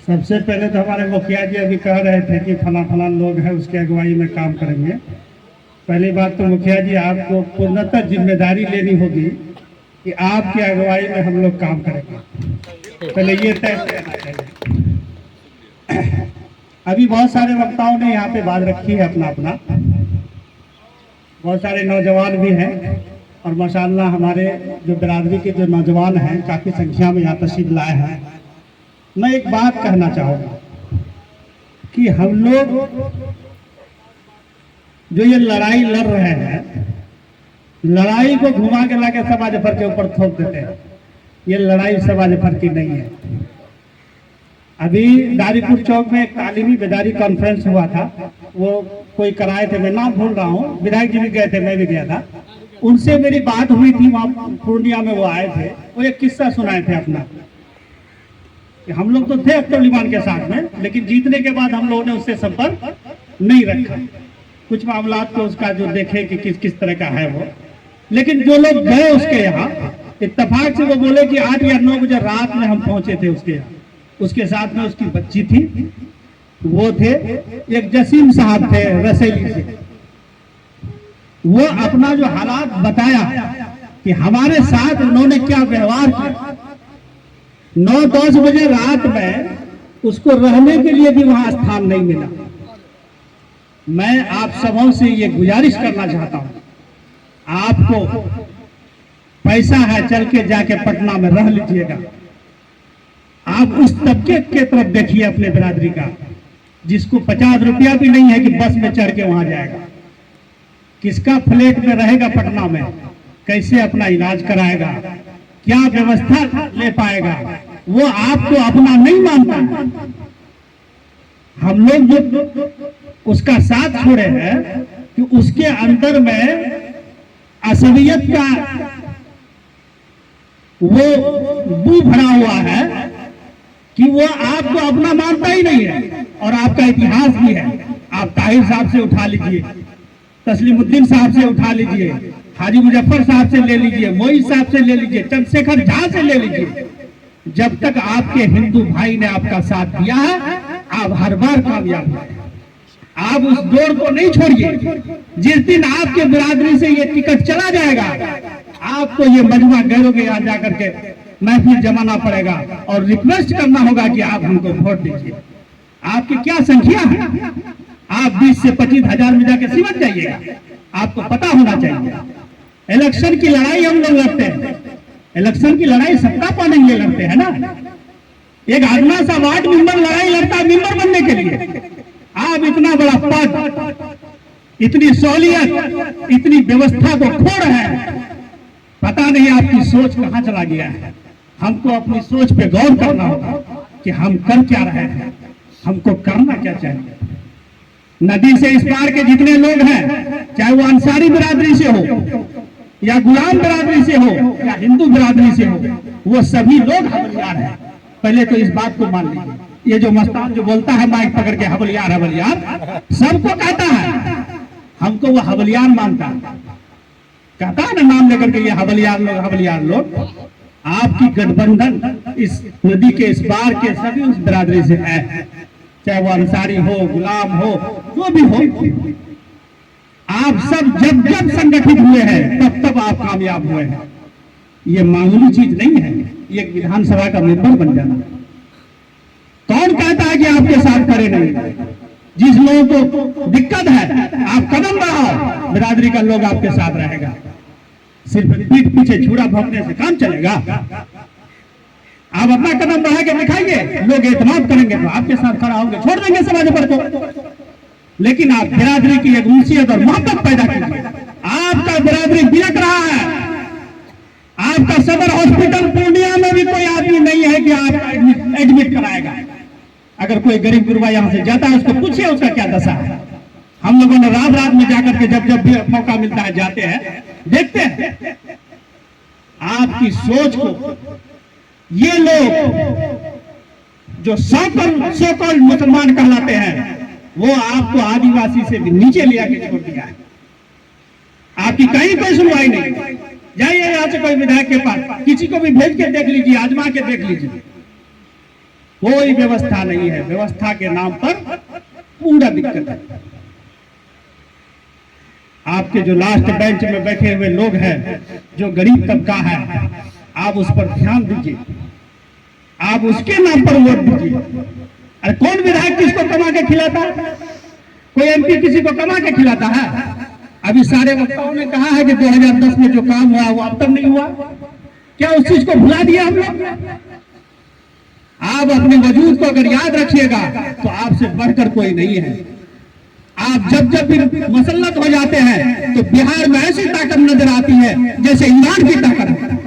सबसे पहले तो हमारे मुखिया जी अभी कह रहे थे कि फला फला लोग हैं उसके अगुवाई में काम करेंगे। पहली बात तो मुखिया जी आपको पूर्णतः जिम्मेदारी लेनी होगी कि आपकी अगुवाई में हम लोग काम करेंगे, पहले ये तय करना चाहिए। अभी बहुत सारे वक्ताओं ने यहाँ पे बात रखी है अपना अपना, बहुत सारे नौजवान भी हैं और माशाअल्लाह हमारे जो बिरादरी के जो नौजवान हैं काफ़ी संख्या में यहाँ तशरीफ लाए हैं। मैं एक बात कहना चाहूँगा कि हम लोग जो ये लड़ाई लड़ रहे हैं, लड़ाई को घुमा के लाके समाज भर के ऊपर थोप देते हैं। ये लड़ाई समाज भर की नहीं है। अभी दारीपुर चौक में एक तालीमी बेदारी कॉन्फ्रेंस हुआ था, वो कोई कराए थे, मैं नाम भूल रहा हूँ, विधायक जी भी गए थे, मैं भी गया था, उनसे मेरी बात हुई थी, वहाँ पूर्णिया में वो आए थे। वो एक किस्सा सुनाए थे अपना, हम लोग तो थे अख्तर लिमान के साथ में, लेकिन जीतने के बाद हम लोगों ने उससे संपर्क नहीं रखा। कुछ मामला तो उसका जो देखे कि किस किस तरह का है वो, लेकिन जो लोग गए उसके यहाँ इत्तेफाक से वो बोले कि 8 या 9 बजे रात में हम पहुंचे थे उसके यहाँ। उसके साथ में उसकी बच्ची थी, वो थे एक जसीम साहब थे रसैली से। वो अपना जो हालात बताया कि हमारे साथ उन्होंने क्या व्यवहार किया। 9-10 बजे रात में उसको रहने के लिए भी वहां स्थान नहीं मिला। मैं आप सबों से ये गुजारिश करना चाहता हूं, आपको पैसा है चल के जाके पटना में रह लीजिएगा। आप उस तबके के तरफ देखिए अपने बिरादरी का, जिसको 50 रुपया भी नहीं है कि बस में चढ़ के वहां जाएगा। किसका फ्लैट में रहेगा पटना में, कैसे अपना इलाज कराएगा, क्या व्यवस्था ले पाएगा, वो आपको अपना नहीं मानता। हम लोग जो उसका साथ छोड़े हैं कि उसके अंदर में असलियत का वो बू भरा हुआ है कि वो आपको अपना मानता ही नहीं है। और आपका इतिहास भी है, आप ताहिर साहब से उठा लीजिए, तस्लीमुद्दीन साहब से उठा लीजिए, हाजी मुजफ्फर साहब से ले लीजिए, मोई साहब से ले लीजिए, चंद्रशेखर झा से ले लीजिए। जब तक आपके हिंदू भाई ने आपका साथ दिया है, आप हर बार कामयाब हैं। आप उस दौड़ को नहीं छोड़िए। जिस दिन आपके बिरादरी से ये टिकट चला जाएगा, आपको ये मजमा गैरों के यहाँ जाकर के महफिल जमाना पड़ेगा और रिक्वेस्ट करना होगा कि आप हमको वोट दीजिए। आपकी क्या संख्या है, आप 20 से 25 हजार में जाके सिमट जाइएगा। आपको पता होना चाहिए इलेक्शन की लड़ाई हम लोग लड़ते हैं, इलेक्शन की लड़ाई सत्ता पाने के लिए लड़ते हैं ना। एक आदमी सा वार्ड मेंबर लड़ाई लड़ता है मेंबर बनने के लिए। आप इतना बड़ा पद, इतनी सहूलियत, इतनी व्यवस्था को खो रहे हैं, पता नहीं आपकी सोच कहां चला गया है। हमको अपनी सोच पे गौर करना होगा कि हम कर क्या रहे हैं, हमको करना क्या चाहिए। नदी से इस पार के जितने लोग हैं, चाहे वो अंसारी बिरादरी से हो या गुलाम बिरादरी से हो या हिंदू बिरादरी से हो, वो सभी लोग हवलियार हैं। पहले तो इस बात को मान लीजिए। ये जो मस्तान जो बोलता है माइक पकड़ के हवलियार हवलियार, सबको कहता है, हमको वो हवलियार मानता है, कहता है ना नाम लेकर के ये हवलियार लोग हवलियार लोग। आपकी गठबंधन इस नदी के इस पार के सभी उस बिरादरी से है, चाहे वो अंसारी हो, गुलाम हो, जो भी हो। आप सब जब जब संगठित हुए हैं तब तब आप कामयाब हुए हैं। ये मामूली चीज नहीं है, ये विधानसभा का मेंबर बन जाना। कौन कहता है कि आपके साथ खड़े नहीं? जिस लोगों को दिक्कत है आप कदम बढ़ाओ, बिरादरी का लोग आपके साथ रहेगा। सिर्फ पीठ पीछे छुरा भोंकने से काम चलेगा? आप अपना कदम बढ़ा के दिखाइए, लोग एतमाद करेंगे तो आपके साथ खड़ा होंगे, छोड़ देंगे समाज पर को। लेकिन आप बिरादरी की एक उनसियत और मोहब्बत पैदा कीजिए। आपका बिरादरी बिलक रहा है। आपका सदर हॉस्पिटल पूर्णिया में भी कोई आदमी नहीं है कि आप एडमिट कराएगा। अगर कोई गरीब गुरबा यहां से जाता है, उसको पूछिए उसका क्या दशा है। हम लोगों ने रात रात में जाकर के जब जब भी मौका मिलता है जाते हैं, देखते हैं। आपकी सोच को ये लोग जो सौ मुसलमान कहलाते हैं, वो आपको आदिवासी से भी नीचे ले आके छोड़ दिया है। आपकी कहीं कोई सुनवाई नहीं। जाइए यहाँ से कोई विधायक के पास, किसी को भी भेज के देख लीजिए, आजमा के देख लीजिए। कोई व्यवस्था नहीं है। व्यवस्था के नाम पर पूरा दिक्कत है। आपके जो लास्ट बेंच में बैठे हुए लोग हैं, जो गरीब तबका है, आप उस पर ध्यान दीजिए, आप उसके नाम पर वोट दीजिए। अरे कौन विधायक किसको कमा के खिलाता है? कोई एमपी किसी को कमा के खिलाता है? अभी सारे वक्ताओं ने कहा है कि 2010 में जो काम हुआ वो अब तक नहीं हुआ। क्या उस चीज को भुला दिया हम लोग? आप अपने वजूद को अगर याद रखिएगा तो आपसे बढ़कर कोई नहीं है। आप जब जब भी मसल्लत हो जाते हैं तो बिहार में ऐसी ताकत नजर आती है जैसे ईरान की ताकत है।